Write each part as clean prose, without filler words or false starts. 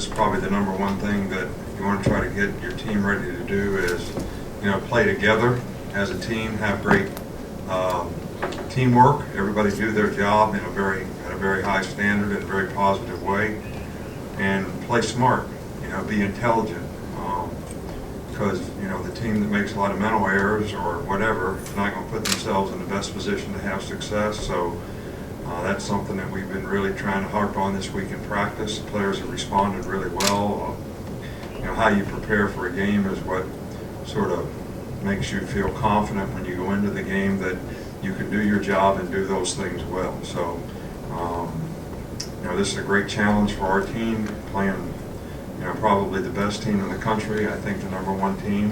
practice, probably the number one thing that you want to try to get your team ready to do is, play together as a team, have great teamwork. Everybody do their job at a very high standard, in a very positive way, and play smart. Be intelligent. Because the team that makes a lot of mental errors or whatever is not going to put themselves in the best position to have success. So that's something that we've been really trying to harp on this week in practice. The players have responded really well. How you prepare for a game is what sort of makes you feel confident when you go into the game that you can do your job and do those things well. So this is a great challenge for our team, playing probably the best team in the country. I think the number one team.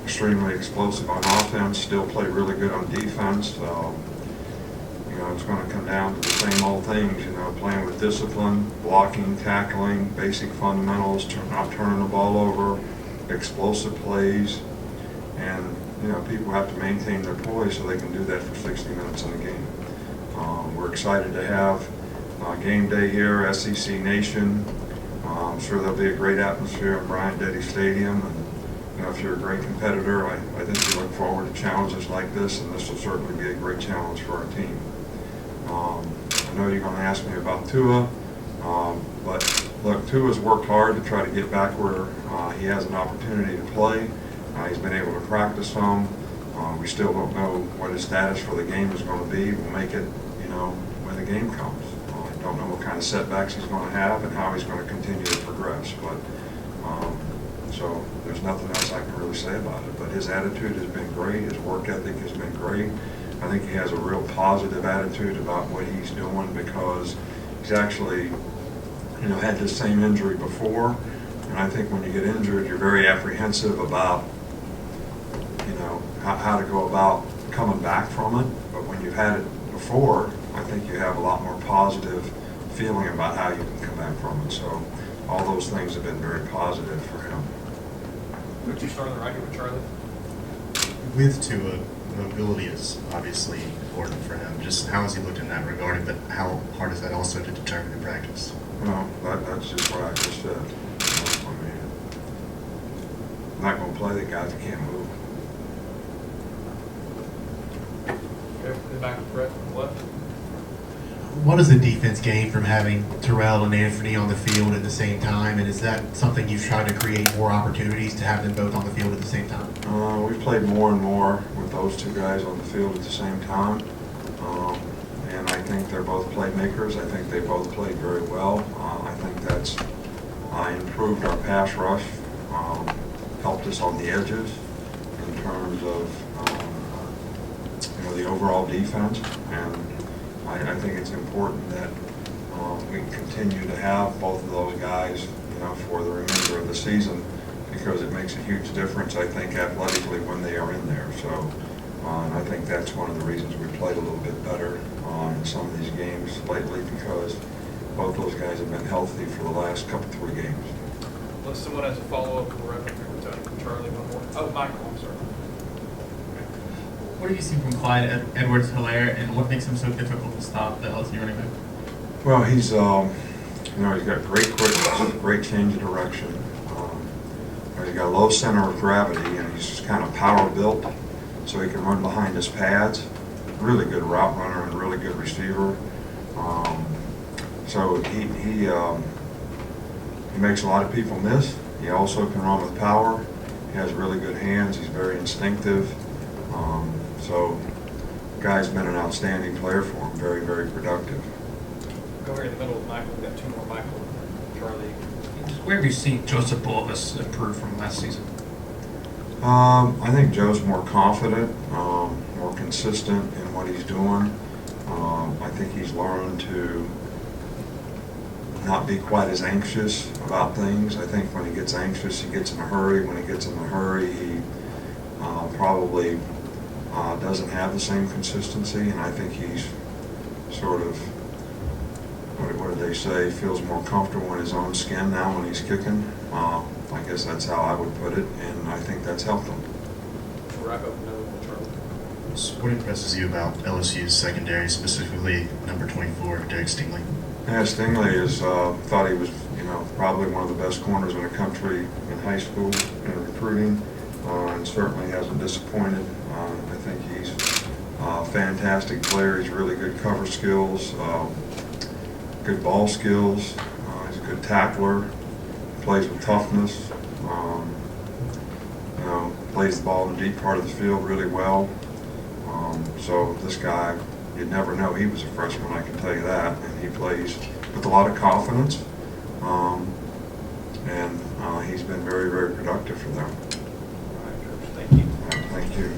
Extremely explosive on offense, still play really good on defense. It's going to come down to the same old things, playing with discipline, blocking, tackling, basic fundamentals, not turning the ball over, explosive plays, and people have to maintain their poise so they can do that for 60 minutes in a game. We're excited to have game day here, SEC Nation. I'm sure there'll be a great atmosphere in Bryant-Denny Stadium, and if you're a great competitor, I think you look forward to challenges like this, and this will certainly be a great challenge for our team. I know you're going to ask me about Tua, but look, Tua's worked hard to try to get back where he has an opportunity to play. He's been able to practice some. We still don't know what his status for the game is going to be. We'll make it, when the game comes. I don't know what kind of setbacks he's going to have and how he's going to continue to progress. But so there's nothing else I can really say about it. But his attitude has been great. His work ethic has been great. I think he has a real positive attitude about what he's doing because he's actually, had this same injury before. And I think when you get injured, you're very apprehensive about, how to go about coming back from it. But when you've had it before, I think you have a lot more positive feeling about how you can come back from it. So all those things have been very positive for him. Would you start on the right here with Charlie? With Tua, mobility is obviously important for him. Just how has he looked in that regard, but how hard is that also to determine in practice? Well, that's just what I just said. I'm not going to play the guys that can't move. Okay, back to Brett on the left. What does the defense gain from having Terrell and Anthony on the field at the same time? And is that something you've tried to create more opportunities to have them both on the field at the same time? We've played more and more with those two guys on the field at the same time. And I think they're both playmakers. I think they both played very well. I think that's improved our pass rush, helped us on the edges in terms of the overall defense. And I think it's important that we continue to have both of those guys, for the remainder of the season because it makes a huge difference, I think, athletically when they are in there. So, and I think that's one of the reasons we played a little bit better in some of these games lately because both those guys have been healthy for the last three games. Unless someone has a follow-up, we'll wrap up here with Charlie one more. Oh, Michael, I'm sorry. What have you seen from Clyde Edwards-Helaire, and what makes him so difficult to stop, the LSU running back? Well, he's he's got great quickness, great change of direction. He's got a low center of gravity, and he's just kind of power built, so he can run behind his pads. Really good route runner and really good receiver. So he makes a lot of people miss. He also can run with power. He has really good hands. He's very instinctive. So the guy's been an outstanding player for him, very, very productive. Go here in the middle with Michael. We've got two more Michael and Charlie. Where have you seen Joseph Bulovas improve from last season? I think Joe's more confident, more consistent in what he's doing. I think he's learned to not be quite as anxious about things. I think when he gets anxious, he gets in a hurry. When he gets in a hurry, he probably doesn't have the same consistency, and I think he's sort of, what do they say, feels more comfortable in his own skin now when he's kicking. I guess that's how I would put it, and I think that's helped him. We'll wrap up another one with Charlie. So what impresses you about LSU's secondary, specifically number 24, Derek Stingley? Yeah, Stingley is, thought he was, probably one of the best corners in the country in high school in recruiting, and certainly hasn't disappointed. I think he's a fantastic player. He's really good cover skills, good ball skills. He's a good tackler, plays with toughness, plays the ball in the deep part of the field really well. So this guy, you'd never know he was a freshman, I can tell you that. And he plays with a lot of confidence. And he's been very, very productive for them. All right, Coach, thank you. Thank you.